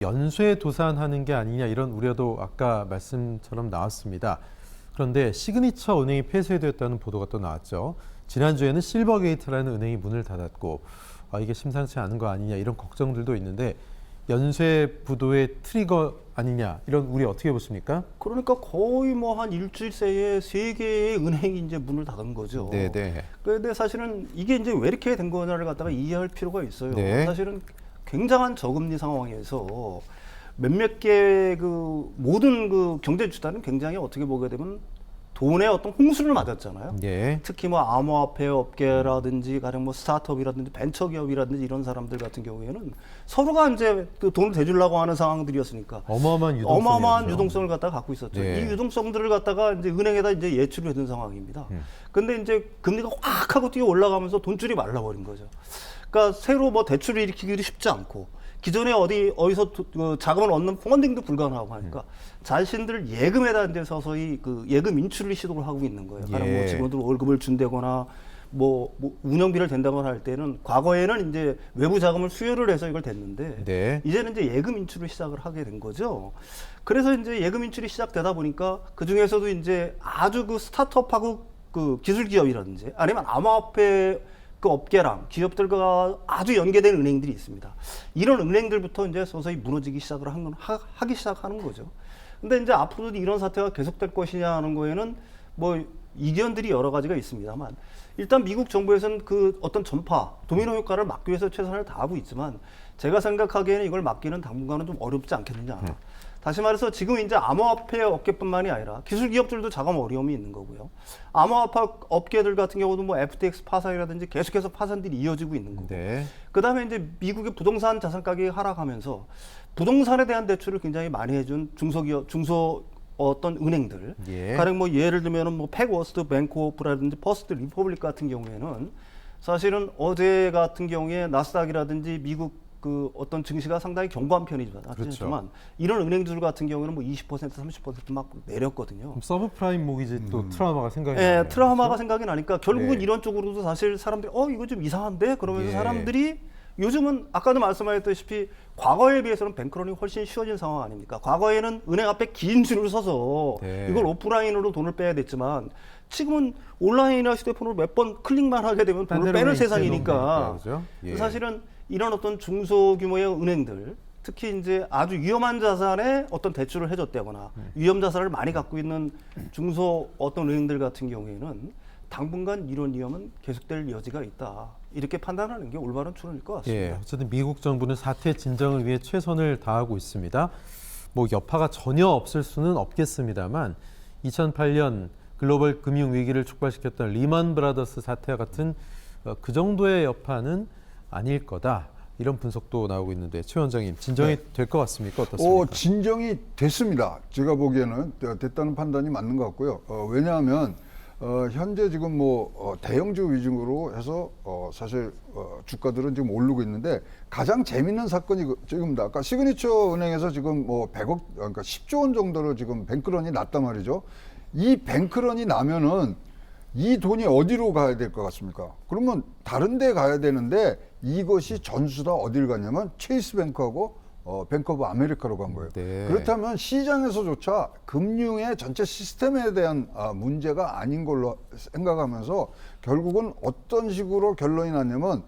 연쇄 도산하는 게 아니냐 이런 우려도 아까 말씀처럼 나왔습니다. 그런데 시그니처 은행이 폐쇄되었다는 보도가 또 나왔죠. 지난주에는 실버게이트라는 은행이 문을 닫았고 이게 심상치 않은 거 아니냐 이런 걱정들도 있는데 연쇄 부도의 트리거 아니냐 이런 우려 어떻게 보십니까? 그러니까 거의 뭐 한 일주일 새에 세 개의 은행이 이제 문을 닫은 거죠. 네네. 그런데 사실은 이게 이제 왜 이렇게 된 거냐를 갖다가 이해할 필요가 있어요. 네. 사실은 굉장한 저금리 상황에서 몇몇 개 그 모든 그 경제 주단은 굉장히 어떻게 보게 되면 돈의 어떤 홍수를 맞았잖아요. 예. 특히 뭐 암호화폐 업계라든지 가령 뭐 스타트업이라든지 벤처기업이라든지 이런 사람들 같은 경우에는 서로가 이제 그 돈을 대주려고 하는 상황들이었으니까 어마어마한 유동성을 갖다가 갖고 있었죠. 네. 이 유동성들을 갖다가 이제 은행에다 이제 예출을 해둔 상황입니다. 근데 이제 금리가 확 하고 뛰어 올라가면서 돈줄이 말라버린 거죠. 그러니까 새로 뭐 대출을 일으키기도 쉽지 않고 기존에 어디서 자금을 얻는 펀딩도 불가능하고 하니까 자신들 예금에다 이제 서서히 그 예금 인출을 시도를 하고 있는 거예요. 예. 가령 뭐 직원들 월급을 준다거나 뭐 운영비를 댄다거나 할 때는 과거에는 이제 외부 자금을 수요를 해서 이걸 댔는데 네. 이제는 이제 예금 인출을 시작을 하게 된 거죠. 그래서 이제 예금 인출이 시작되다 보니까 그 중에서도 이제 아주 그 스타트업하고 그 기술 기업이라든지 아니면 암호화폐 그 업계랑 기업들과 아주 연계된 은행들이 있습니다. 이런 은행들부터 이제 서서히 무너지기 시작을 하기 시작하는 거죠. 근데 이제 앞으로도 이런 사태가 계속될 것이냐 하는 거에는 뭐 이견들이 여러 가지가 있습니다만 일단 미국 정부에서는 그 어떤 전파, 도미노 효과를 막기 위해서 최선을 다하고 있지만 제가 생각하기에는 이걸 막기는 당분간은 좀 어렵지 않겠느냐. 다시 말해서 지금 이제 암호화폐 업계뿐만이 아니라 기술 기업들도 자금 어려움이 있는 거고요. 암호화폐 업계들 같은 경우도 뭐 FTX 파산이라든지 계속해서 파산들이 이어지고 있는 거고. 네. 그다음에 이제 미국의 부동산 자산 가격이 하락하면서 부동산에 대한 대출을 굉장히 많이 해준 중소 어떤 은행들. 예. 가령 뭐 예를 들면은 뭐 팩워스트 뱅크오프라든지 퍼스트 리퍼블릭 같은 경우에는 사실은 어제 같은 경우에 나스닥이라든지 미국 그 어떤 증시가 상당히 견고한 편이지만 그렇죠. 이런 은행들 같은 경우는 뭐 20%, 30%막 내렸거든요. 서브프라임 모기지 또 트라우마가 생각이 예, 나네요. 트라우마가 그렇죠? 생각이 나니까 결국은 네. 이런 쪽으로도 사실 사람들이 이거 좀 이상한데 그러면서 예. 사람들이 요즘은 아까도 말씀하셨다시피 과거에 비해서는 뱅크런이 훨씬 쉬워진 상황 아닙니까? 과거에는 은행 앞에 긴 줄을 서서 네. 이걸 오프라인으로 돈을 빼야 됐지만 지금은 온라인이나 휴대폰으로 몇 번 클릭만 하게 되면 돈을 빼는 세상이니까 그렇죠? 예. 사실은 이런 어떤 중소규모의 은행들 특히 이제 아주 위험한 자산에 어떤 대출을 해줬다거나 위험 자산을 많이 갖고 있는 중소 어떤 은행들 같은 경우에는 당분간 이런 위험은 계속될 여지가 있다. 이렇게 판단하는 게 올바른 추론일 것 같습니다. 예, 어쨌든 미국 정부는 사태 진정을 위해 최선을 다하고 있습니다. 뭐 여파가 전혀 없을 수는 없겠습니다만 2008년 글로벌 금융 위기를 촉발시켰던 리먼 브라더스 사태와 같은 그 정도의 여파는 아닐 거다. 이런 분석도 나오고 있는데 최 원장님 진정이 될 것 같습니까? 어떻습니까? 진정이 됐습니다. 제가 보기에는 됐다는 판단이 맞는 것 같고요. 왜냐하면 현재 지금 뭐 대형주 위주로 해서 사실 주가들은 지금 오르고 있는데 가장 재밌는 사건이 지금 아까 시그니처 은행에서 지금 뭐 100억 그러니까 10조 원 정도로 지금 뱅크런이 났단 말이죠. 이 뱅크런이 나면은 이 돈이 어디로 가야 될 것 같습니까? 그러면 다른 데 가야 되는데 이것이 전수 다 어딜 갔냐면 체이스 뱅크하고 뱅크 오브 아메리카로 간 거예요. 네. 그렇다면 시장에서조차 금융의 전체 시스템에 대한 문제가 아닌 걸로 생각하면서 결국은 어떤 식으로 결론이 났냐면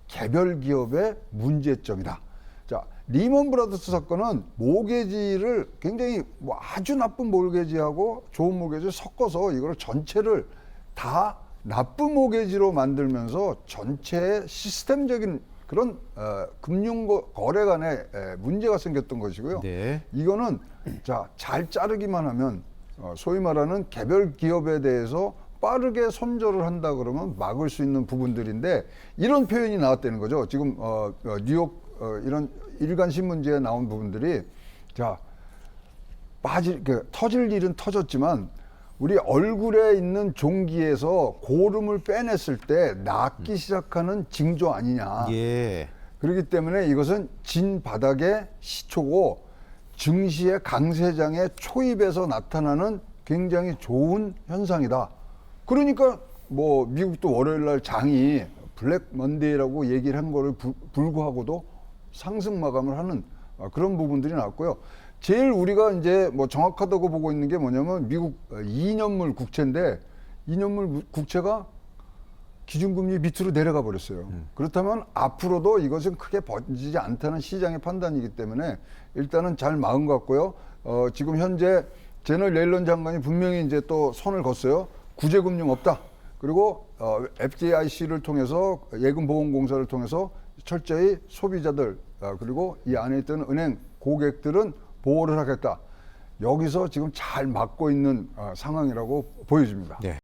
개별 기업의 문제점이다. 자, 리먼 브라더스 사건은 모게지를 굉장히 뭐 아주 나쁜 모게지하고 좋은 모게지를 섞어서 이걸 전체를 다 나쁜 모게지로 만들면서 전체의 시스템적인 그런 금융 거래 간에 문제가 생겼던 것이고요. 네. 이거는 잘 자르기만 하면 소위 말하는 개별 기업에 대해서 빠르게 손절을 한다 그러면 막을 수 있는 부분들인데 이런 표현이 나왔다는 거죠. 지금 뉴욕 이런 일간 신문지에 나온 부분들이 터질 일은 터졌지만 우리 얼굴에 있는 종기에서 고름을 빼냈을 때 낫기 시작하는 징조 아니냐. 예. 그렇기 때문에 이것은 진 바닥의 시초고 증시의 강세장의 초입에서 나타나는 굉장히 좋은 현상이다. 그러니까 뭐 미국도 월요일 날 장이 블랙 먼데이라고 얘기를 한 거를 불구하고도 상승 마감을 하는 그런 부분들이 나왔고요. 제일 우리가 이제 뭐 정확하다고 보고 있는 게 뭐냐면 미국 2년물 국채인데 2년물 국채가 기준금리 밑으로 내려가 버렸어요. 그렇다면 앞으로도 이것은 크게 번지지 않다는 시장의 판단이기 때문에 일단은 잘 막은 것 같고요. 지금 현재 제널 옐런 장관이 분명히 이제 또 선을 걷어요. 구제금융 없다. 그리고 FDIC를 통해서 예금보험공사를 통해서 철저히 소비자들 그리고 이 안에 있던 은행 고객들은 보호를 하겠다. 여기서 지금 잘 막고 있는 상황이라고 보여집니다. 네.